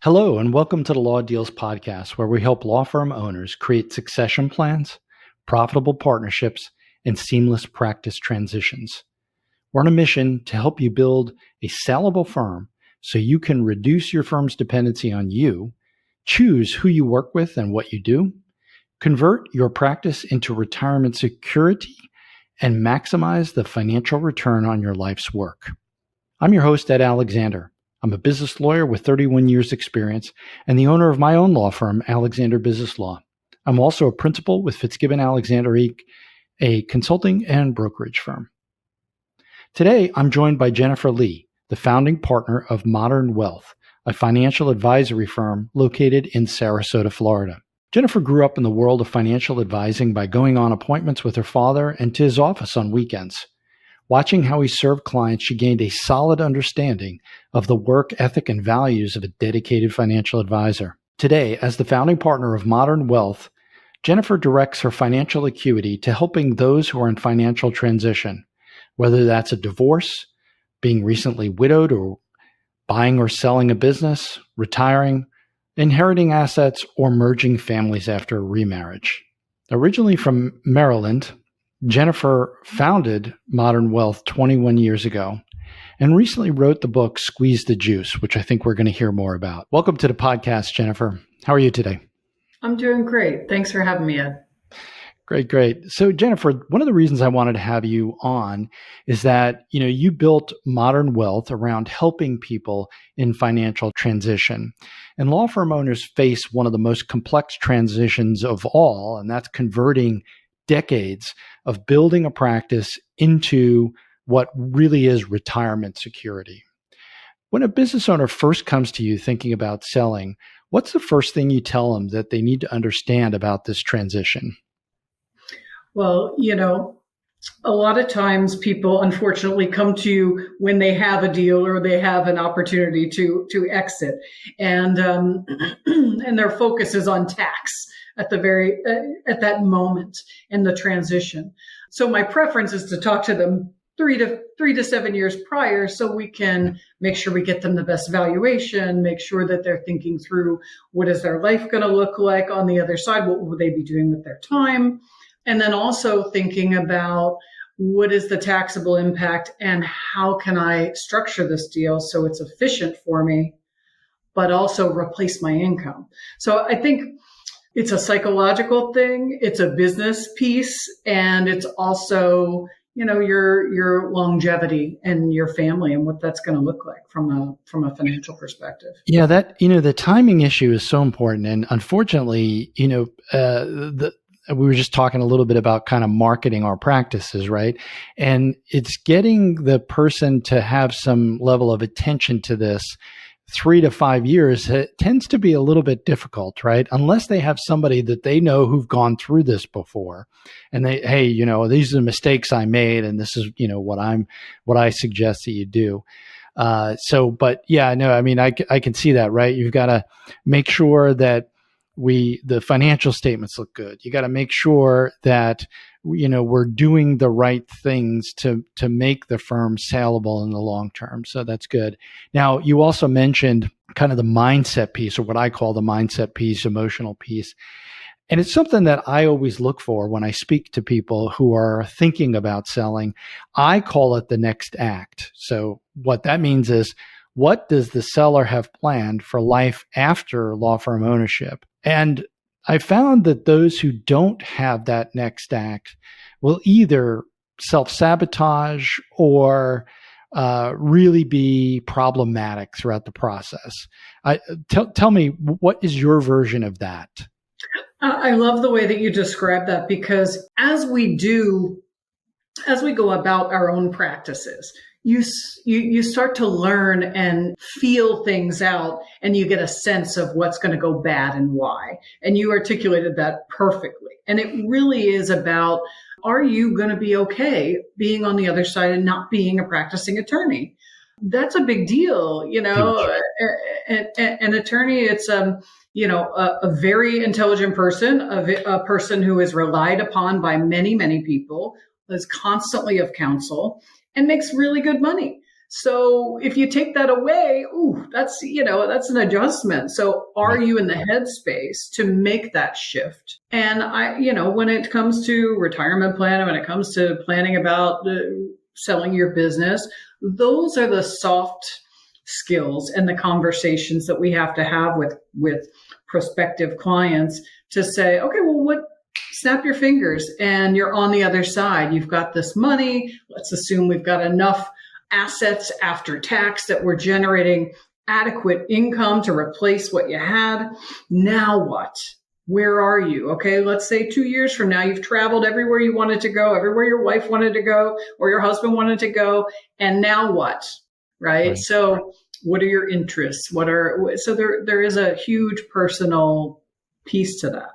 Hello, and welcome to the Law Deals Podcast, where we help law firm owners create succession plans, profitable partnerships, and seamless practice transitions. We're on a mission to help you build a sellable firm so you can reduce your firm's dependency on you, choose who you work with and what you do, convert your practice into retirement security, and maximize the financial return on your life's work. I'm your host, Ed Alexander. I'm a business lawyer with 31 years experience and the owner of my own law firm, Alexander Business Law. I'm also a principal with Fitzgibbon Alexander Inc., a consulting and brokerage firm. Today, I'm joined by Jennifer Lee, the founding partner of Modern Wealth, a financial advisory firm located in Sarasota, Florida. Jennifer grew up in the world of financial advising by going on appointments with her father and to his office on weekends. Watching how he served clients, she gained a solid understanding of the work ethic and values of a dedicated financial advisor. Today, as the founding partner of Modern Wealth, Jennifer directs her financial acuity to helping those who are in financial transition, whether that's a divorce, being recently widowed, or buying or selling a business, retiring, inheriting assets, or merging families after a remarriage. Originally from Maryland, Jennifer founded Modern Wealth 21 years ago and recently wrote the book Squeeze the Juice, which I think we're going to hear more about. Welcome to the podcast, Jennifer. How are you today? I'm doing great. Thanks for having me, Ed. Great. So Jennifer, one of the reasons I wanted to have you on is that, you built Modern Wealth around helping people in financial transition. And law firm owners face one of the most complex transitions of all, and that's converting decades of building a practice into what really is retirement security. When a business owner first comes to you thinking about selling, what's the first thing you tell them that they need to understand about this transition? Well, a lot of times people unfortunately come to you when they have a deal or they have an opportunity to exit, and and their focus is on tax at at that moment in the transition. So my preference is to talk to them 3 to 7 years prior, so we can make sure we get them the best valuation, make sure that they're thinking through what is their life going to look like on the other side, what will they be doing with their time, and then also thinking about what is the taxable impact and how can I structure this deal so it's efficient for me, but also replace my income. So I think it's a psychological thing, it's a business piece, and it's also, your longevity and your family and what that's going to look like from a financial perspective. Yeah, the timing issue is so important. And unfortunately, we were just talking a little bit about kind of marketing our practices, right? And it's getting the person to have some level of attention to this 3 to 5 years. It tends to be a little bit difficult, right? Unless they have somebody that they know who've gone through this before and hey, these are the mistakes I made and this is, what I suggest that you do. But yeah, no, I mean, I can see that, right? You've got to make sure that the financial statements look good. You got to make sure that, we're doing the right things to make the firm saleable in the long term. So that's good. Now, you also mentioned kind of the mindset piece, or what I call the mindset piece, emotional piece. And it's something that I always look for when I speak to people who are thinking about selling. I call it the next act. So what that means is, what does the seller have planned for life after law firm ownership? And I found that those who don't have that next act will either self-sabotage or really be problematic throughout the process. Tell me, what is your version of that? I love the way that you describe that, because as we go about our own practices, you start to learn and feel things out, and you get a sense of what's going to go bad and why. And you articulated that perfectly. And it really is about, are you going to be okay being on the other side and not being a practicing attorney? That's a big deal. An attorney, it's a very intelligent person, a person who is relied upon by many, many people, is constantly of counsel, and makes really good money. So if you take that away, that's, that's an adjustment. So are Right. you in the headspace to make that shift? And when it comes to retirement planning, when it comes to planning about selling your business, those are the soft skills and the conversations that we have to have with prospective clients to say, okay, well, snap your fingers and you're on the other side. You've got this money. Let's assume we've got enough assets after tax that we're generating adequate income to replace what you had. Now what? Where are you? Okay, let's say 2 years from now, you've traveled everywhere you wanted to go, everywhere your wife wanted to go or your husband wanted to go. And now what? Right? Right. So what are your interests? So there is a huge personal piece to that.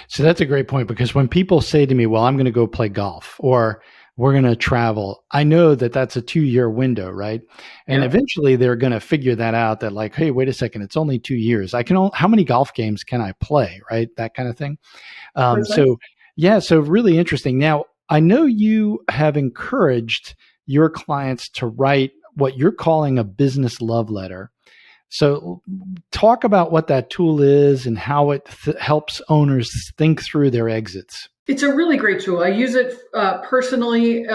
So that's a great point, because when people say to me, well, I'm going to go play golf or we're going to travel, I know that that's a 2-year window, right? And Yeah. eventually they're going to figure that out, that like, hey, wait a second, it's only 2 years. How many golf games can I play? Right. That kind of thing. So yeah, so really interesting. Now, I know you have encouraged your clients to write what you're calling a business love letter. So talk about what that tool is and how it helps owners think through their exits. It's a really great tool. I use it personally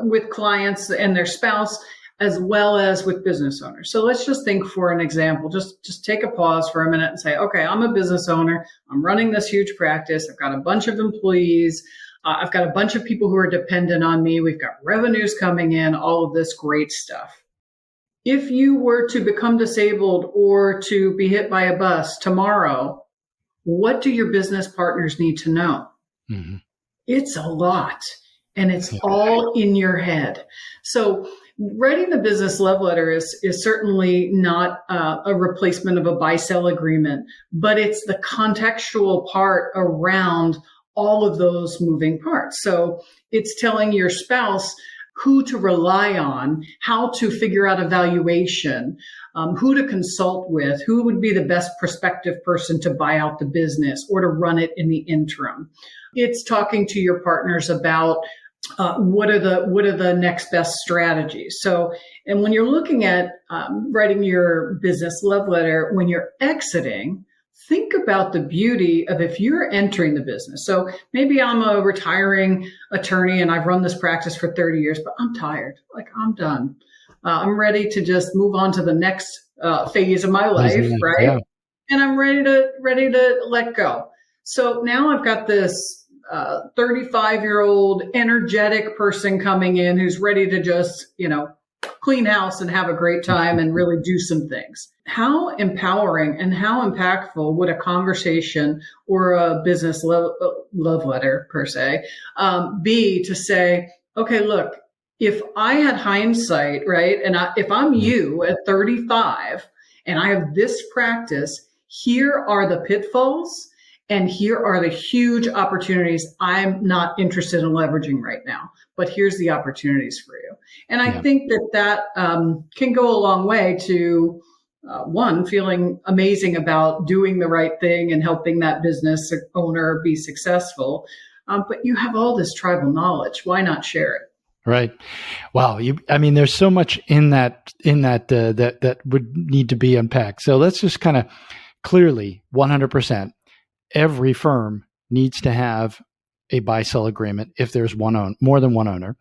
with clients and their spouse, as well as with business owners. So let's just think for an example, just take a pause for a minute and say, okay, I'm a business owner. I'm running this huge practice. I've got a bunch of employees. I've got a bunch of people who are dependent on me. We've got revenues coming in, all of this great stuff. If you were to become disabled or to be hit by a bus tomorrow, what do your business partners need to know? Mm-hmm. It's a lot, and it's all in your head. So writing the business love letter is certainly not a replacement of a buy-sell agreement, but it's the contextual part around all of those moving parts. So it's telling your spouse who to rely on, how to figure out a valuation, who to consult with, who would be the best prospective person to buy out the business or to run it in the interim. It's talking to your partners about what are the next best strategies. So, and when you're looking at writing your business love letter, when you're exiting, think about the beauty of if you're entering the business. So maybe I'm a retiring attorney and I've run this practice for 30 years, but I'm tired. Like, I'm done. I'm ready to just move on to the next phase of my life, right? Yeah. And I'm ready to let go. So now I've got this 35-year-old energetic person coming in who's ready to just, clean house and have a great time and really do some things. How empowering and how impactful would a conversation or a business love letter per se be to say, okay, look, if I had hindsight, right, and if I'm you at 35 and I have this practice, here are the pitfalls and here are the huge opportunities I'm not interested in leveraging right now. But here's the opportunities for you. And I think that can go a long way to, one, feeling amazing about doing the right thing and helping that business owner be successful. But you have all this tribal knowledge. Why not share it? Right. Wow. There's so much in that that would need to be unpacked. So let's just kind of clearly 100%. Every firm needs to have a buy-sell agreement if there's more than one owner.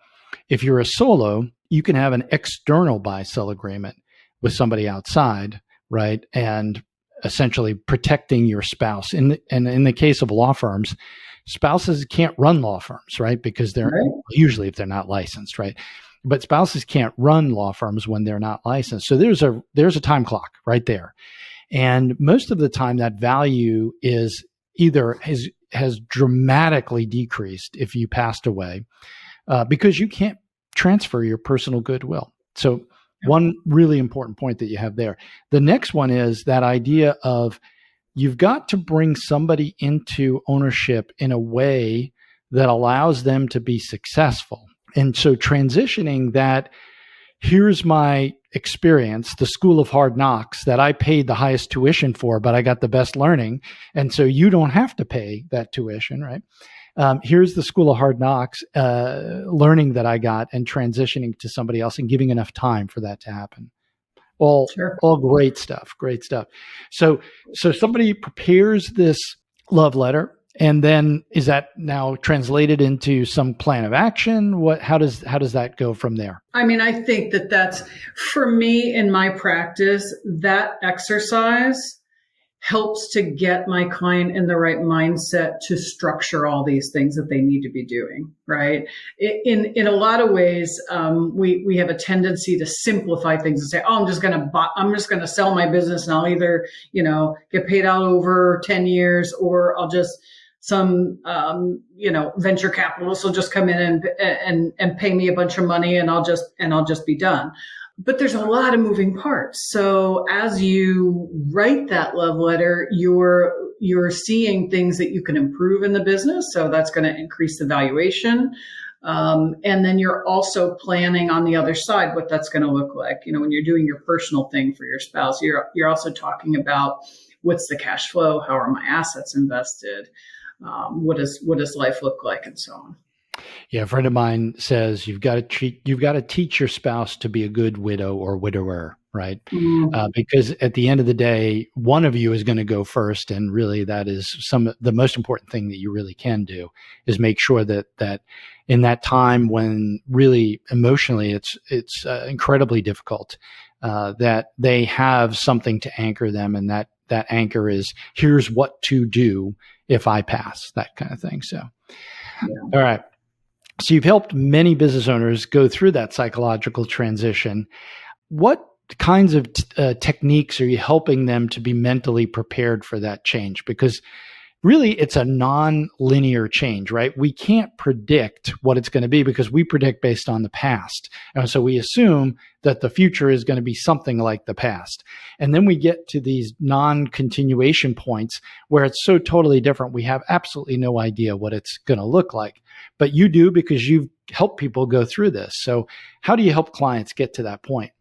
If you're a solo, you can have an external buy-sell agreement with somebody outside, right? And essentially protecting your spouse. And in the case of law firms, spouses can't run law firms, right? Because they're usually, if they're not licensed, right? But spouses can't run law firms when they're not licensed. So there's a time clock right there. And most of the time that value is either has dramatically decreased if you passed away, because you can't transfer your personal goodwill. So one really important point that you have there. The next one is that idea of you've got to bring somebody into ownership in a way that allows them to be successful. And so transitioning that, here's my experience, the school of hard knocks that I paid the highest tuition for, but I got the best learning. And so you don't have to pay that tuition, right? here's the school of hard knocks, learning that I got and transitioning to somebody else and giving enough time for that to happen. Sure. All great stuff. Great stuff. So somebody prepares this love letter, and then is that now translated into some plan of action? How does that go from there? I mean, I think that's, for me in my practice, that exercise helps to get my client in the right mindset to structure all these things that they need to be doing, right? In a lot of ways, we have a tendency to simplify things and say, "Oh, I'm just going to sell my business, and I'll either, get paid out over 10 years, or I'll just some venture capitalists will just come in and pay me a bunch of money, and I'll just be done." But there's a lot of moving parts. So as you write that love letter, you're seeing things that you can improve in the business. So that's going to increase the valuation. And then you're also planning on the other side what that's going to look like. When you're doing your personal thing for your spouse, you're also talking about what's the cash flow, how are my assets invested, what does life look like, and so on. Yeah, a friend of mine says you've got to teach your spouse to be a good widow or widower, right? Mm-hmm. Because at the end of the day, one of you is going to go first, and really that is the most important thing that you really can do is make sure that in that time when really emotionally it's incredibly difficult, that they have something to anchor them, and that anchor is, here's what to do if I pass, that kind of thing. So, yeah. All right. So you've helped many business owners go through that psychological transition. What kinds of techniques are you helping them to be mentally prepared for that change? Because really, it's a non-linear change, right? We can't predict what it's going to be because we predict based on the past. And so we assume that the future is going to be something like the past. And then we get to these non-continuation points where it's so totally different. We have absolutely no idea what it's going to look like. But you do, because you've helped people go through this. So how do you help clients get to that point?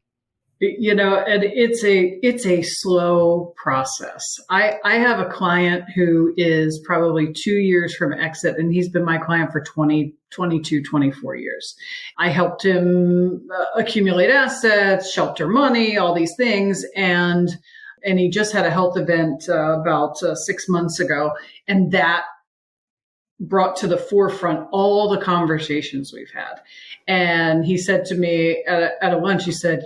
And it's a slow process. I have a client who is probably 2 years from exit, and he's been my client for 22, 24 years. I helped him accumulate assets, shelter money, all these things. And he just had a health event about 6 months ago. And that brought to the forefront all the conversations we've had. And he said to me at a lunch, he said,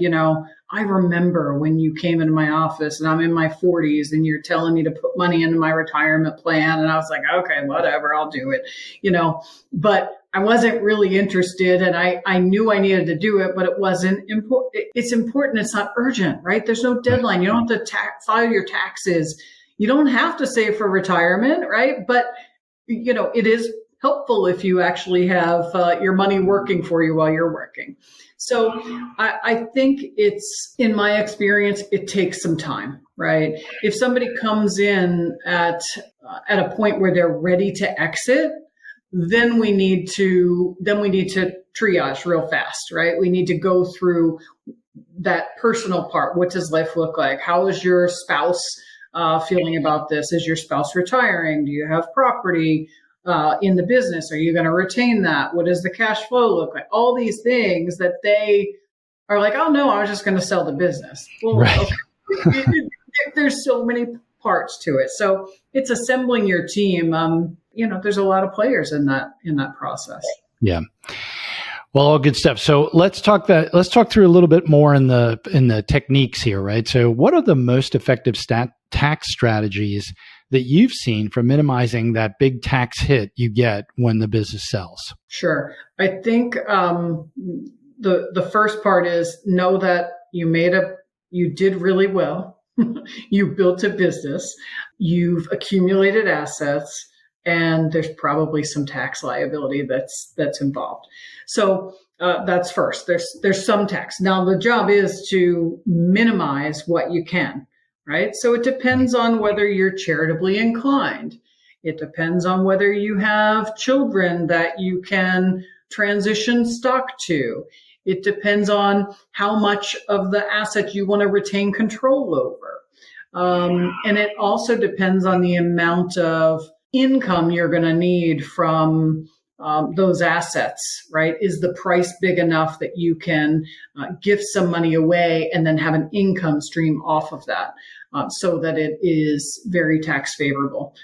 I remember when you came into my office and I'm in my 40s and you're telling me to put money into my retirement plan. And I was like, okay, whatever, I'll do it, but I wasn't really interested, and I knew I needed to do it, but it wasn't important. It's important. It's not urgent, right? There's no deadline. You don't have to file your taxes. You don't have to save for retirement, right? But it is helpful if you actually have your money working for you while you're working. So I think in my experience, it takes some time, right? If somebody comes in at a point where they're ready to exit, then we need to triage real fast, right? We need to go through that personal part. What does life look like? How is your spouse feeling about this? Is your spouse retiring? Do you have property in the business? Are you going to retain that? What does the cash flow look like? All these things that they are like, oh no, I was just going to sell the business. Well, right. Okay. There's so many parts to it. So it's assembling your team. There's a lot of players in that process. Yeah. Well, all good stuff. So let's talk through a little bit more in the techniques here, right? So what are the most effective tax strategies that you've seen for minimizing that big tax hit you get when the business sells? Sure. I think the first part is know that you did really well. You built a business, you've accumulated assets, and there's probably some tax liability that's involved. So that's first. There's some tax. Now the job is to minimize what you can. Right? So it depends on whether you're charitably inclined. It depends on whether you have children that you can transition stock to. It depends on how much of the asset you want to retain control over. And it also depends on the amount of income you're going to need from those assets, right? Is the price big enough that you can give some money away and then have an income stream off of that so that it is very tax favorable?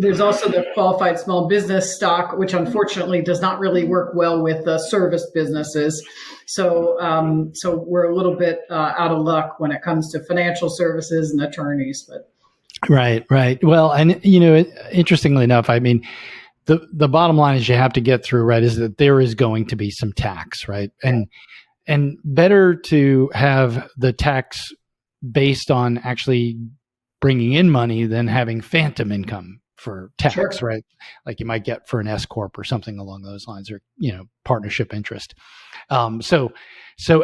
There's also the qualified small business stock, which unfortunately does not really work well with service businesses. So we're a little bit out of luck when it comes to financial services and attorneys. But Right. Well, and interestingly enough, I mean, the bottom line is you have to get through, right, is that there is going to be some tax, right? And better to have the tax based on actually bringing in money than having phantom income for tax, Sure. right? Like you might get for an S corp or something along those lines, or partnership interest. So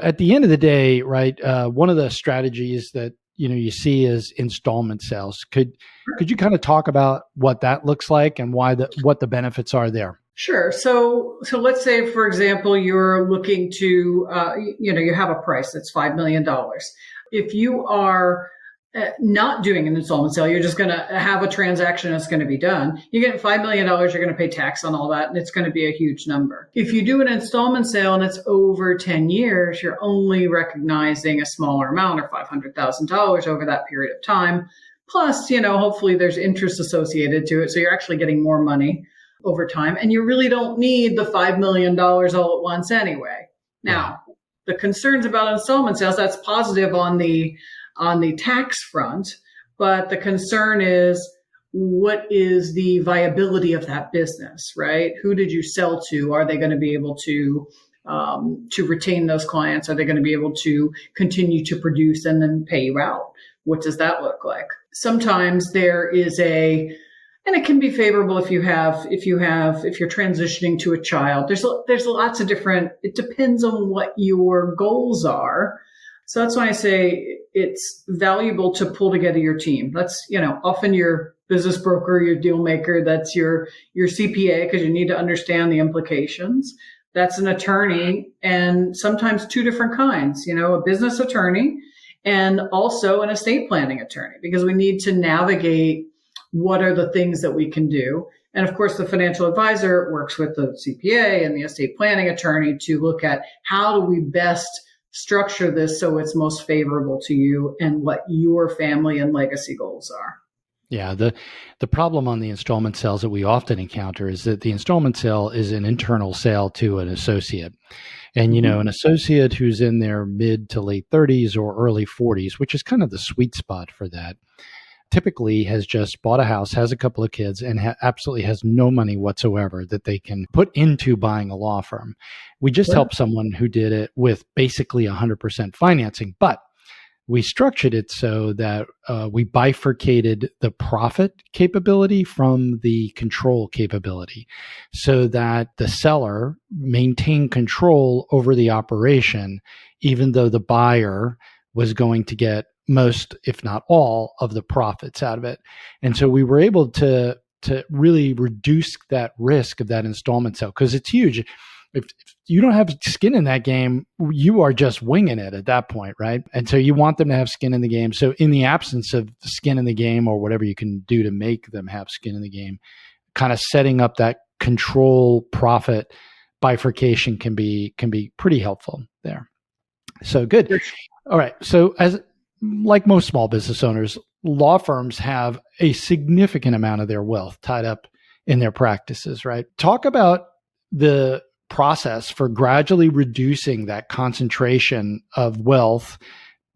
at the end of the day, right, one of the strategies that you see is installment sales. Could you kind of talk about what that looks like and what the benefits are there? Sure. So let's say, for example, you're looking to, you have a price that's $5 million. If you are not doing an installment sale, you're just going to have a transaction that's going to be done. You get $5 million, you're going to pay tax on all that, and it's going to be a huge number. If you do an installment sale and it's over 10 years, you're only recognizing a smaller amount, or $500,000 over that period of time. Plus, hopefully there's interest associated to it. So you're actually getting more money over time, and you really don't need the $5 million all at once anyway. Now, the concerns about installment sales, that's positive on the tax front, but the concern is, what is the viability of that business, right? Who did you sell to? Are they going to be able to retain those clients? Are they going to be able to continue to produce and then pay you out? What does that look like? Sometimes there is and it can be favorable if you're transitioning to a child. There's lots of different, it depends on what your goals are. So that's why I say it's valuable to pull together your team. That's, often your business broker, your deal maker, that's your CPA, because you need to understand the implications. That's an attorney, and sometimes two different kinds, a business attorney and also an estate planning attorney, because we need to navigate what are the things that we can do. And of course, the financial advisor works with the CPA and the estate planning attorney to look at how do we best structure this so it's most favorable to you and what your family and legacy goals are. Yeah, the problem on the installment sales that we often encounter is that the installment sale is an internal sale to an associate. And, an associate who's in their mid to late 30s or early 40s, which is kind of the sweet spot for that, typically has just bought a house, has a couple of kids, and absolutely has no money whatsoever that they can put into buying a law firm. We just helped someone who did it with basically 100% financing, but we structured it so that we bifurcated the profit capability from the control capability, so that the seller maintained control over the operation, even though the buyer was going to get most, if not all, of the profits out of it. And so we were able to really reduce that risk of that installment sale, because it's huge. If you don't have skin in that game, you are just winging it at that point, right? And so you want them to have skin in the game. So in the absence of skin in the game, or whatever you can do to make them have skin in the game, kind of setting up that control profit bifurcation can be pretty helpful there. So good. All right. So like most small business owners, law firms have a significant amount of their wealth tied up in their practices, right? Talk about the process for gradually reducing that concentration of wealth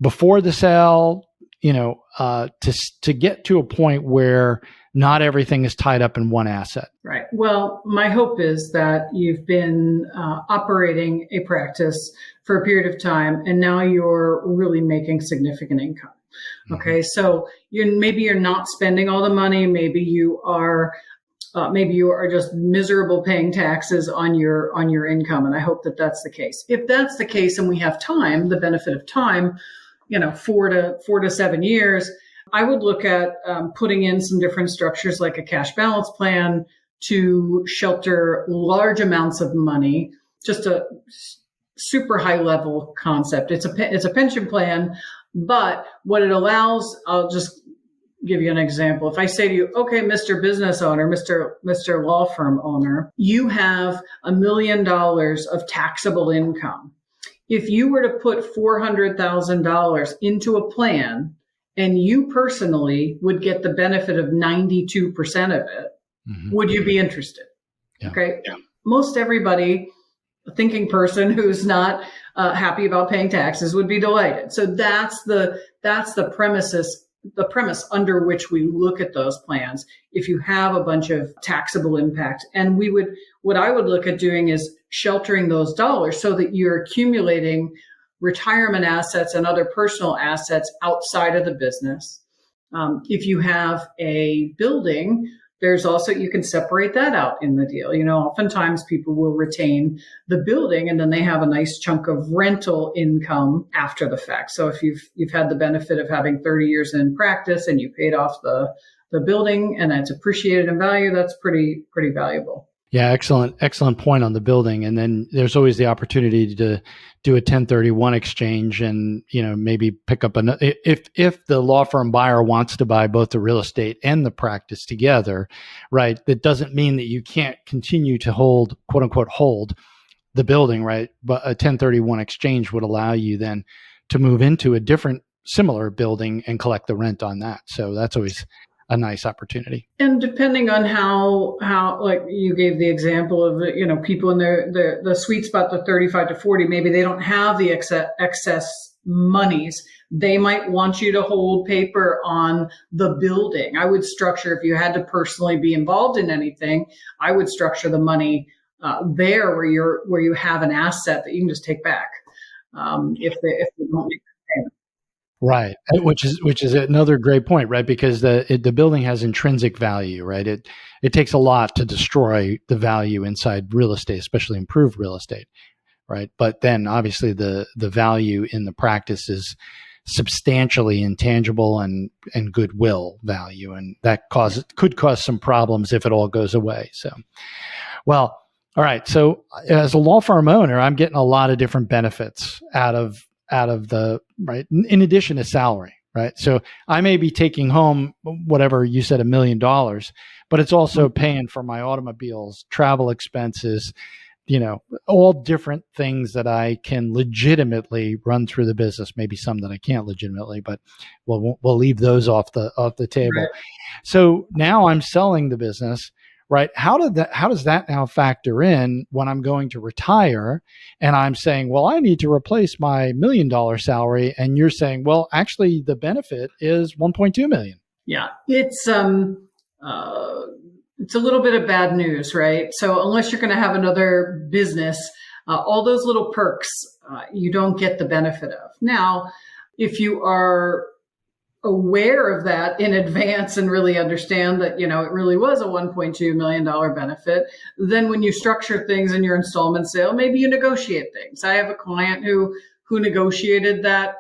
before the sale, to get to a point where not everything is tied up in one asset. Right. Well, my hope is that you've been operating a practice for a period of time, and now you're really making significant income. Okay, so you're not spending all the money. Maybe you are just miserable paying taxes on your income, and I hope that that's the case. If that's the case, and we have time, the benefit of time, 4 to 7 years, I would look at putting in some different structures like a cash balance plan to shelter large amounts of money. Just a super high level concept. It's a pension plan, but what it allows, I'll just give you an example. If I say to you, okay, Mr. Business owner, Mr. Law firm owner, you have $1 million of taxable income. If you were to put $400,000 into a plan and you personally would get the benefit of 92% of it, would you be interested? Yeah. Okay. Yeah. Most everybody, a thinking person who's not happy about paying taxes, would be delighted. So that's the premise under which we look at those plans. If you have a bunch of taxable impact, and what I would look at doing is sheltering those dollars so that you're accumulating retirement assets and other personal assets outside of the business. If you have a building, there's also, you can separate that out in the deal. Oftentimes people will retain the building and then they have a nice chunk of rental income after the fact. So if you've had the benefit of having 30 years in practice and you paid off the building and it's appreciated in value, that's pretty valuable. Yeah, excellent point on the building. And then there's always the opportunity to do a 1031 exchange and, maybe pick up if the law firm buyer wants to buy both the real estate and the practice together, right? That doesn't mean that you can't continue to quote unquote, hold the building, right? But a 1031 exchange would allow you then to move into a different similar building and collect the rent on that. So that's always a nice opportunity. And depending on how like you gave the example of, people in the sweet spot, the 35 to 40, maybe they don't have the excess monies. They might want you to hold paper on the building. I would structure, if you had to personally be involved in anything, I would structure the money there where you have an asset that you can just take back if they don't make the payment. Right, which is another great point, right? Because the building has intrinsic value, right? It takes a lot to destroy the value inside real estate, especially improved real estate, right? But then obviously the value in the practice is substantially intangible and goodwill value, and that could cause some problems if it all goes away. So, well, all right. So as a law firm owner, I'm getting a lot of different benefits out of the, right, in addition to salary, right? So I may be taking home whatever you said, $1 million, but it's also paying for my automobiles, travel expenses, all different things that I can legitimately run through the business. Maybe some that I can't legitimately, but we'll leave those off the table. Right. So now I'm selling the business. Right. How does that now factor in when I'm going to retire and I'm saying, well, I need to replace my $1 million salary. And you're saying, well, actually the benefit is 1.2 million. Yeah, it's a little bit of bad news, right? So unless you're going to have another business, all those little perks, you don't get the benefit of. Now, if you are aware of that in advance and really understand that, it really was a $1.2 million benefit, then when you structure things in your installment sale, maybe you negotiate things. I have a client who negotiated that,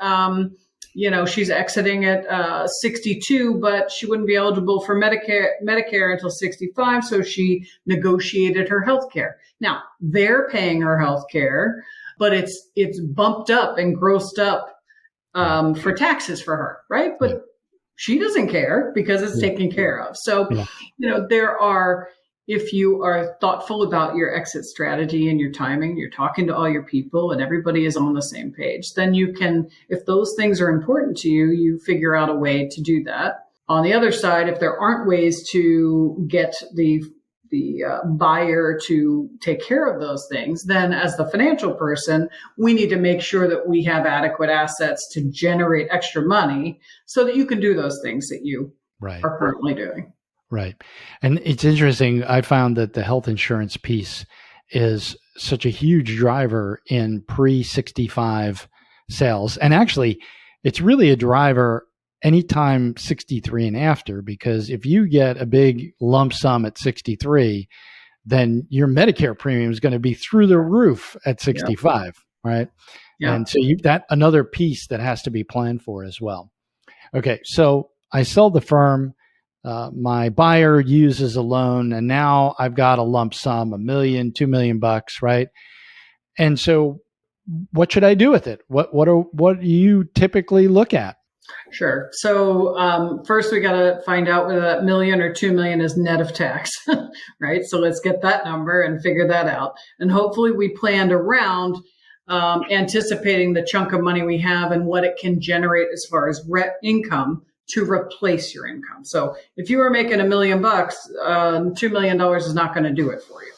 she's exiting at 62, but she wouldn't be eligible for Medicare until 65. So she negotiated her health care. Now they're paying her health care, but it's bumped up and grossed up for taxes for her, right? But she doesn't care because it's taken care of. So, if you are thoughtful about your exit strategy and your timing, you're talking to all your people and everybody is on the same page, then you can, if those things are important to you, you figure out a way to do that. On the other side, if there aren't ways to get the buyer to take care of those things, then as the financial person, we need to make sure that we have adequate assets to generate extra money so that you can do those things that you are currently doing. Right. And it's interesting. I found that the health insurance piece is such a huge driver in pre-65 sales. And actually, it's really a driver anytime 63 and after, because if you get a big lump sum at 63, then your Medicare premium is going to be through the roof at 65, right? Yeah. And so that another piece that has to be planned for as well. Okay, so I sell the firm, my buyer uses a loan, and now I've got a lump sum, $1 million, $2 million, right? And so what should I do with it? What do you typically look at? Sure. So first, we got to find out whether that million or 2 million is net of tax, right? So let's get that number and figure that out. And hopefully, we planned around anticipating the chunk of money we have and what it can generate as far as income to replace your income. So if you were making $1 million, $2 million is not going to do it for you.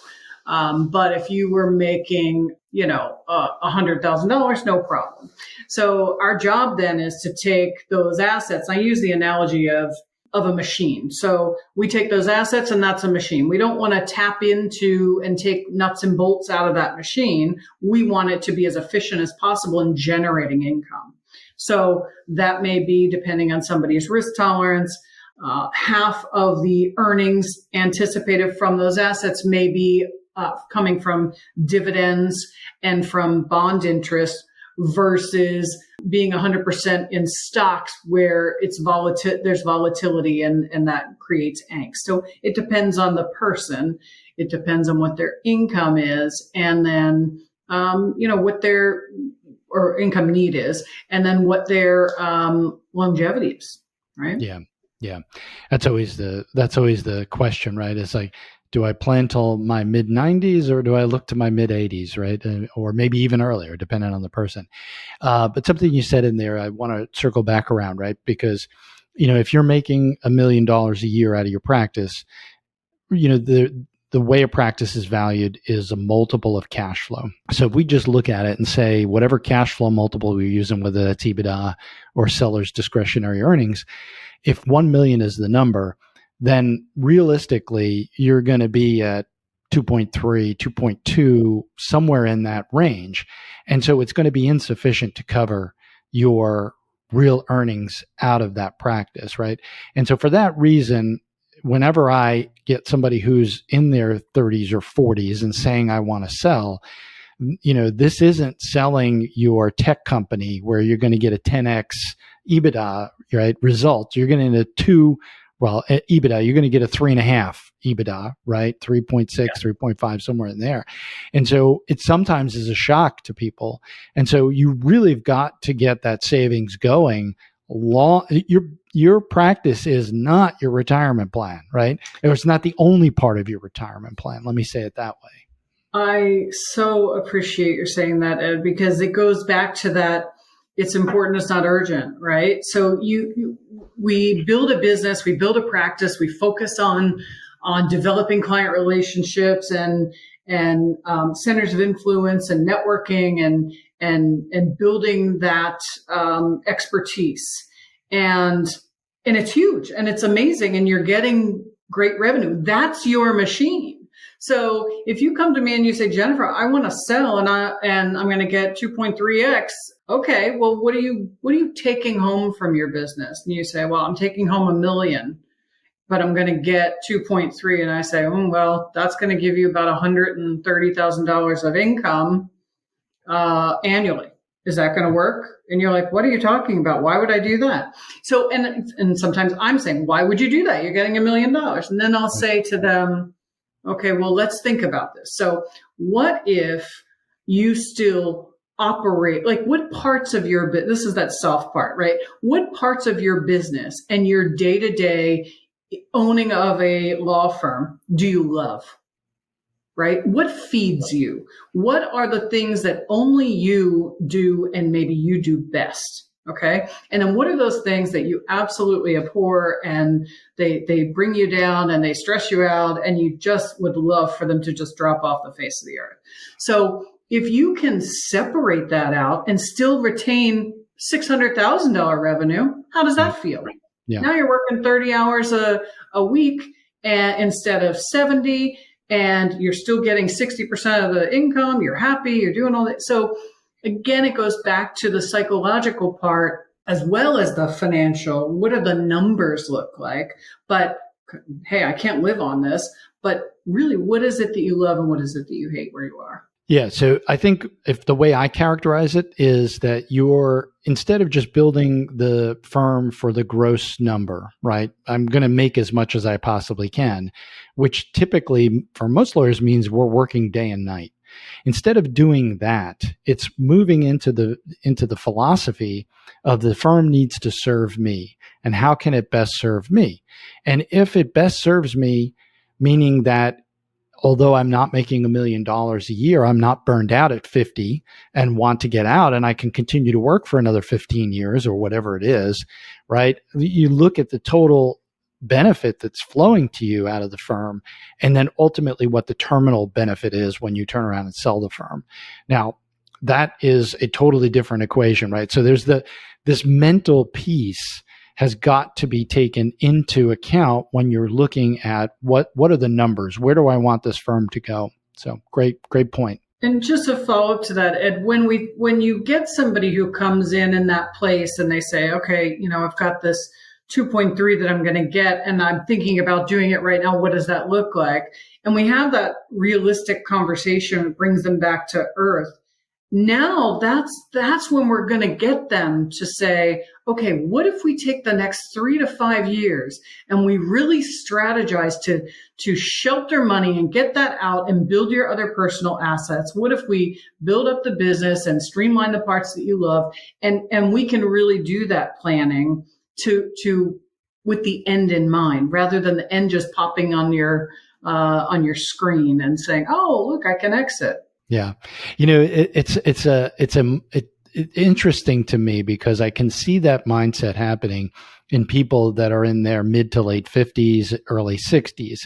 But if you were making, $100,000, no problem. So our job then is to take those assets. I use the analogy of a machine. So we take those assets and that's a machine. We don't want to tap into and take nuts and bolts out of that machine. We want it to be as efficient as possible in generating income. So that may be, depending on somebody's risk tolerance, half of the earnings anticipated from those assets may be coming from dividends and from bond interest versus being 100% in stocks where there's volatility and that creates angst. So it depends on the person. It depends on what their income is, and then what their or income need is, and then what their longevity is. Right? Yeah. That's always the question, right? It's like, do I plan till my mid 90s or do I look to my mid 80s, right? Or maybe even earlier, depending on the person. But something you said in there, I want to circle back around, right? Because, if you're making $1 million a year out of your practice, the way a practice is valued is a multiple of cash flow. So if we just look at it and say, whatever cash flow multiple we're using, whether that's EBITDA or seller's discretionary earnings, if 1 million is the number, then realistically, you're going to be at 2.3, 2.2, somewhere in that range. And so it's going to be insufficient to cover your real earnings out of that practice, right? And so for that reason, whenever I get somebody who's in their 30s or 40s and saying, I want to sell, this isn't selling your tech company where you're going to get a 10x EBITDA, right? Result. You're getting EBITDA, you're going to get a 3.5 EBITDA, right? 3.6, 3.5, somewhere in there. And so it sometimes is a shock to people. And so you really have got to get that savings going. Your practice is not your retirement plan, right? It's not the only part of your retirement plan. Let me say it that way. I so appreciate your saying that, Ed, because it goes back to that. It's important. It's not urgent, right? So we build a business, we build a practice, we focus on developing client relationships and centers of influence and networking and building that expertise. And it's huge and it's amazing and you're getting great revenue. That's your machine. So if you come to me and you say, Jennifer, I want to sell and I'm going to get 2.3x. Okay, well, what are you taking home from your business? And you say, well, I'm taking home $1 million, but I'm going to get 2.3. And I say, well, that's going to give you about $130,000 of income annually. Is that going to work? And you're like, what are you talking about? Why would I do that? So, and sometimes I'm saying, why would you do that? You're getting $1 million. And then I'll say to them, okay, well, let's think about this. So what if you still operate, like what parts of your business, this is that soft part, right? What parts of your business and your day-to-day owning of a law firm do you love, right? What feeds you? What are the things that only you do and maybe you do best? Okay. And then what are those things that you absolutely abhor and they bring you down and they stress you out and you just would love for them to just drop off the face of the earth? So if you can separate that out and still retain $600,000 revenue, how does that feel? Yeah. Now you're working 30 hours a week instead of 70, and you're still getting 60% of the income. You're happy. You're doing all that. So again, it goes back to the psychological part as well as the financial. What do the numbers look like? But hey, I can't live on this. But really, what is it that you love and what is it that you hate where you are? Yeah. So I think if the way I characterize it is that instead of just building the firm for the gross number, right? I'm going to make as much as I possibly can, which typically for most lawyers means we're working day and night. Instead of doing that, it's moving into the philosophy of the firm needs to serve me, and how can it best serve me? And if it best serves me, meaning that although I'm not making $1 million a year, I'm not burned out at 50 and want to get out, and I can continue to work for another 15 years or whatever it is, right? You look at the total benefit that's flowing to you out of the firm, and then ultimately what the terminal benefit is when you turn around and sell the firm. Now, that is a totally different equation, right? So there's this mental piece has got to be taken into account when you're looking at what are the numbers? Where do I want this firm to go? So great point. And just a follow up to that, Ed, when you get somebody who comes in that place and they say, okay, I've got this 2.3 that I'm going to get, and I'm thinking about doing it right now. What does that look like? And we have that realistic conversation that brings them back to earth. Now that's when we're going to get them to say, okay, what if we take the next 3 to 5 years and we really strategize to shelter money and get that out and build your other personal assets? What if we build up the business and streamline the parts that you love? And we can really do that planning to with the end in mind, rather than the end just popping on your screen and saying, oh, look, I can exit. Yeah. It's interesting to me because I can see that mindset happening in people that are in their mid to late 50s, early 60s.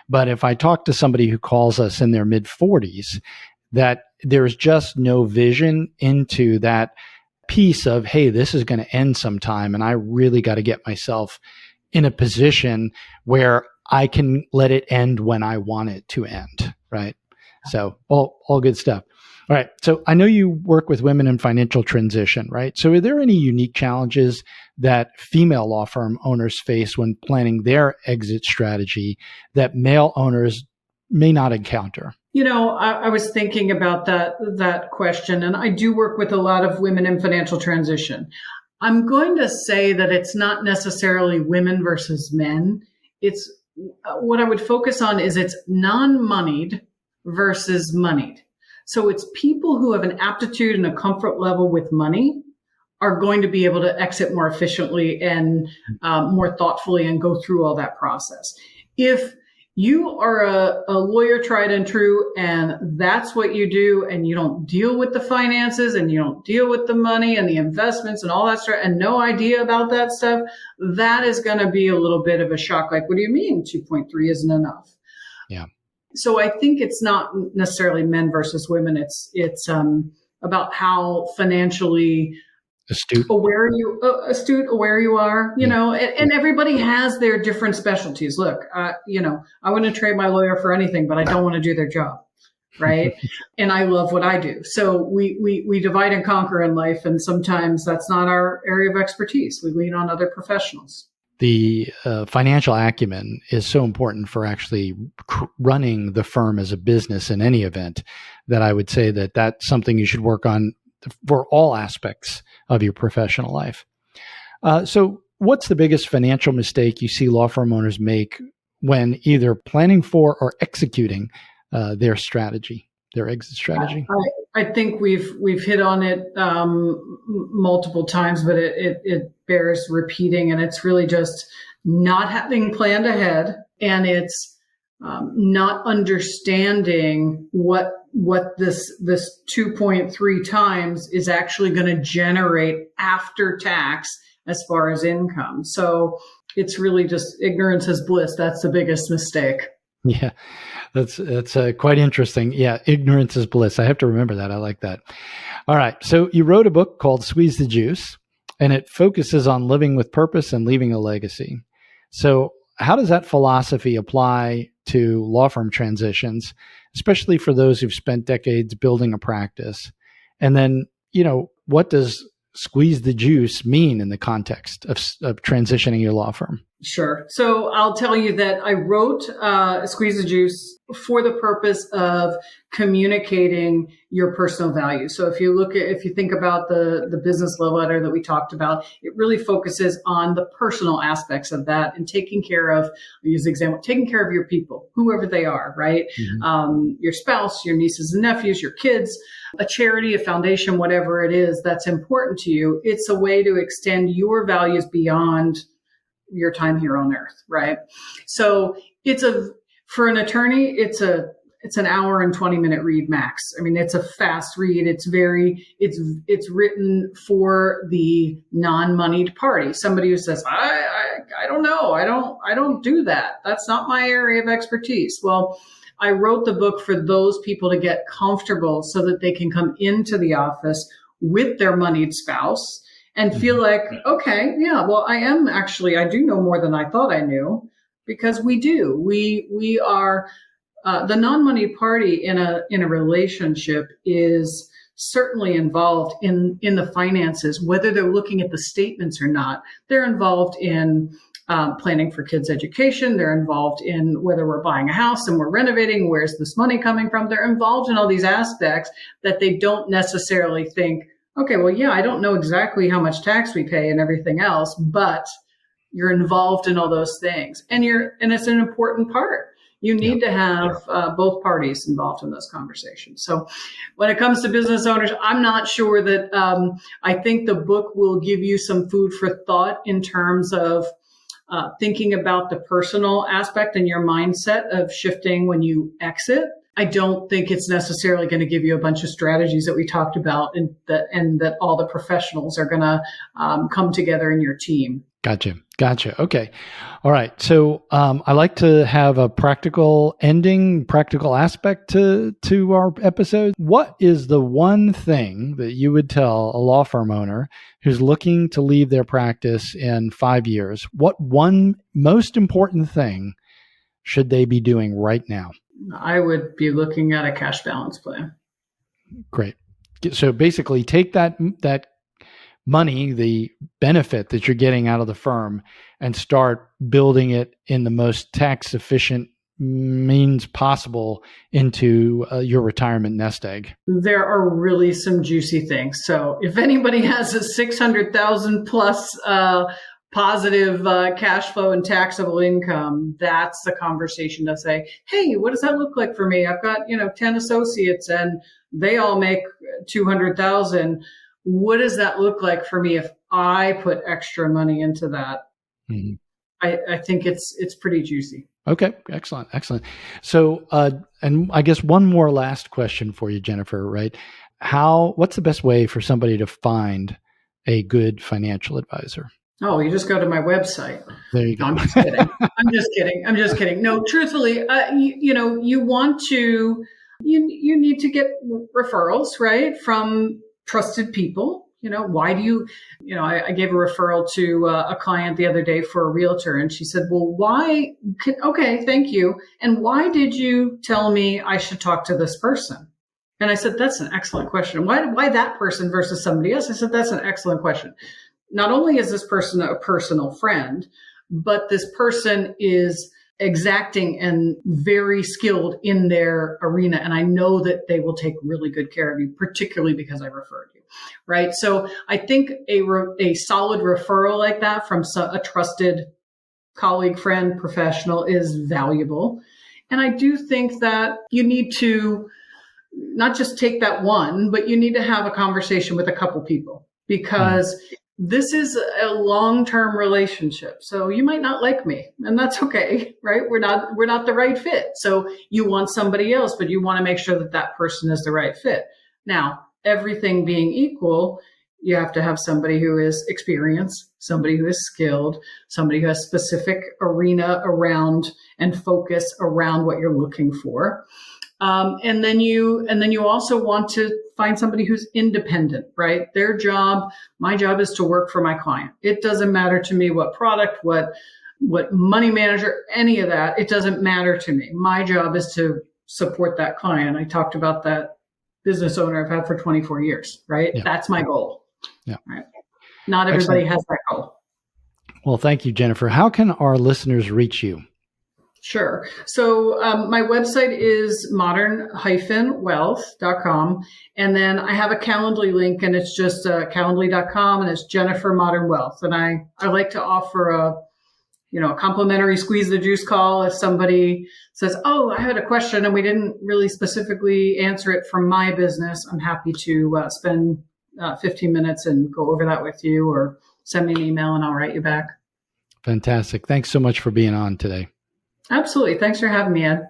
But if I talk to somebody who calls us in their mid 40s, that there's just no vision into that piece of, hey, this is going to end sometime, and I really got to get myself in a position where I can let it end when I want it to end, right? So all good stuff. All right. So I know you work with women in financial transition, right? So are there any unique challenges that female law firm owners face when planning their exit strategy that male owners may not encounter? I was thinking about that question, and I do work with a lot of women in financial transition. I'm going to say that it's not necessarily women versus men. It's what I would focus on is it's non-moneyed versus moneyed. So it's people who have an aptitude and a comfort level with money are going to be able to exit more efficiently and more thoughtfully and go through all that process. If you are a lawyer tried and true, and that's what you do, and you don't deal with the finances and you don't deal with the money and the investments and all that stuff, and no idea about that stuff, that is going to be a little bit of a shock. Like, what do you mean 2.3 isn't enough? Yeah. So I think it's not necessarily men versus women. It's about how financially aware you are, and everybody has their different specialties. Look, I wouldn't trade my lawyer for anything, but I don't want to do their job. Right. And I love what I do. So we divide and conquer in life. And sometimes that's not our area of expertise. We lean on other professionals. The financial acumen is so important for actually running the firm as a business in any event, that I would say that that's something you should work on for all aspects of your professional life. So what's the biggest financial mistake you see law firm owners make when either planning for or executing their strategy, their exit strategy? I think we've hit on it multiple times, but it bears repeating, and it's really just not having planned ahead, and it's not understanding what this 2.3 times is actually going to generate after tax as far as income. So it's really just ignorance is bliss. That's the biggest mistake. Yeah, that's quite interesting. Yeah, ignorance is bliss. I have to remember that. I like that. All right. So you wrote a book called Squeeze the Juice, and it focuses on living with purpose and leaving a legacy. So how does that philosophy apply to law firm transitions, especially for those who've spent decades building a practice? And then, what does squeeze the juice mean in the context of transitioning your law firm? Sure. So I'll tell you that I wrote Squeeze the Juice for the purpose of communicating your personal values. So if you think about the business love letter that we talked about, it really focuses on the personal aspects of that and taking care of, I'll use the example, taking care of your people, whoever they are, right? Mm-hmm. Your spouse, your nieces and nephews, your kids, a charity, a foundation, whatever it is that's important to you. It's a way to extend your values beyond your time here on earth, right? So for an attorney, it's an hour and 20-minute read max. I mean, it's a fast read. It's written for the non-moneyed party. Somebody who says, I don't know. I don't do that. That's not my area of expertise. Well, I wrote the book for those people to get comfortable so that they can come into the office with their moneyed spouse and feel like, okay, yeah, well, I do know more than I thought I knew, because we do. We are, the non-money party in a relationship is certainly involved in the finances, whether they're looking at the statements or not. They're involved in planning for kids' education. They're involved in whether we're buying a house and we're renovating, where's this money coming from? They're involved in all these aspects that they don't necessarily think, okay, well, yeah, I don't know exactly how much tax we pay and everything else, but you're involved in all those things. And it's an important part. You need to have both parties involved in those conversations. So when it comes to business owners, I'm not sure that I think the book will give you some food for thought in terms of thinking about the personal aspect and your mindset of shifting when you exit. I don't think it's necessarily going to give you a bunch of strategies that we talked about and that all the professionals are going to come together in your team. Gotcha. Okay. All right. So I like to have a practical aspect to our episode. What is the one thing that you would tell a law firm owner who's looking to leave their practice in 5 years? What one most important thing should they be doing right now? I would be looking at a cash balance plan. Great. So basically take that money, the benefit that you're getting out of the firm, and start building it in the most tax efficient means possible into your retirement nest egg. There are really some juicy things. So if anybody has a 600,000 plus positive cash flow and taxable income, that's the conversation to say, hey, what does that look like for me? I've got 10 associates and they all make 200,000. What does that look like for me if I put extra money into that? Mm-hmm. I think it's pretty juicy. Okay, excellent. So, and I guess one more last question for you, Jennifer, right? What's the best way for somebody to find a good financial advisor? Oh, you just go to my website. There you go. No, I'm just kidding. I'm just kidding. No, truthfully, you need to get referrals, right, from trusted people. Why do you I gave a referral to a client the other day for a realtor, and she said, well, okay, thank you. And why did you tell me I should talk to this person? And I said, that's an excellent question. Why that person versus somebody else? I said, that's an excellent question. Not only is this person a personal friend, but this person is exacting and very skilled in their arena. And I know that they will take really good care of you, particularly because I referred you, right? So I think a solid referral like that from a trusted colleague, friend, professional is valuable. And I do think that you need to not just take that one, but you need to have a conversation with a couple people, because this is a long-term relationship. So you might not like me, and that's okay, right? We're not the right fit. So you want somebody else, but you want to make sure that that person is the right fit. Now, everything being equal, you have to have somebody who is experienced, somebody who is skilled, somebody who has specific arena around and focus around what you're looking for. And then you also want to find somebody who's independent, right? My job is to work for my client. It doesn't matter to me what product, what money manager, any of that. It doesn't matter to me. My job is to support that client. I talked about that business owner I've had for 24 years, right? Yeah. That's my goal. Yeah. Right? Not everybody has that goal. Well, thank you, Jennifer. How can our listeners reach you? Sure. So my website is modern-wealth.com. And then I have a Calendly link, and it's just calendly.com, and it's Jennifer Modern Wealth. And I like to offer a complimentary squeeze the juice call if somebody says, oh, I had a question and we didn't really specifically answer it from my business. I'm happy to spend 15 minutes and go over that with you, or send me an email and I'll write you back. Fantastic. Thanks so much for being on today. Absolutely. Thanks for having me, Ed.